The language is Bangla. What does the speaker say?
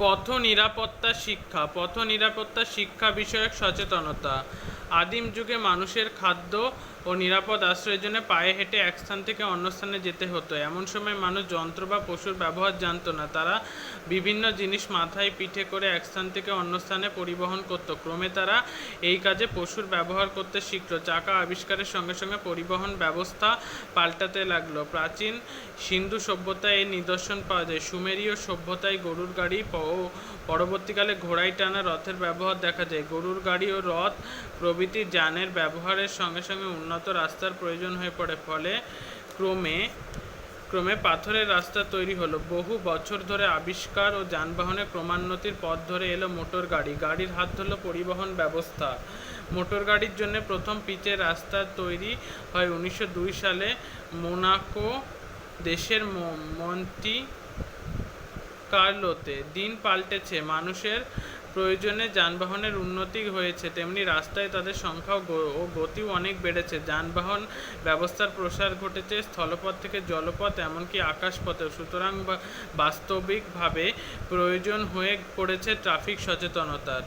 পথ নিরাপত্তা শিক্ষা। পথ নিরাপত্তা শিক্ষা বিষয়ক সচেতনতা। আদিম যুগে মানুষের খাদ্য ও নিরাপদ আশ্রয়ের জন্য পায়ে হেঁটে এক স্থান থেকে অন্য স্থানে যেতে হতো। এমন সময় মানুষ যন্ত্র বা পশুর ব্যবহার জানতো না। তারা বিভিন্ন জিনিস মাথায় পিঠে করে এক স্থান থেকে অন্য স্থানে পরিবহন করত। ক্রমে তারা এই কাজে পশুর ব্যবহার করতে শিখল। চাকা আবিষ্কারের সঙ্গে সঙ্গে পরিবহন ব্যবস্থা পাল্টাতে লাগলো। প্রাচীন সিন্ধু সভ্যতায় এর নিদর্শন পাওয়া যায়। সুমেরীয় সভ্যতায় গরুর গাড়ি ও পরবর্তীকালে ঘোড়ায় টানা রথের ব্যবহার দেখা যায়। গরুর গাড়ি ও রথ প্রভৃতি যানের ব্যবহারের সঙ্গে সঙ্গে উন্নত রাস্তার প্রয়োজন হয়ে পড়ে। ফলে ক্রমে পাথরের রাস্তা তৈরি হলো। বহু বছর ধরে আবিষ্কার ও যানবাহনের ক্রমোন্নতির পথ ধরে এলো মোটর গাড়ি। গাড়ির হাত ধরল পরিবহন ব্যবস্থা। মোটর গাড়ির জন্য প্রথম পিচের রাস্তা তৈরি হয় 1902 সালে মোনাকো দেশের মন্টি কার্লোতে। দিন পাল্টেছে, মানুষের প্রয়োজনে যানবাহনের উন্নতি হয়েছে, তেমনি রাস্তায় তাদের সংখ্যা ও গতিও অনেক বেড়েছে। যানবাহন ব্যবস্থার প্রসার ঘটেছে স্থলপথ থেকে জলপথ, এমনকি আকাশপথেও। সুতরাং বাস্তবিকভাবে প্রয়োজন হয়ে পড়েছে ট্রাফিক সচেতনতার।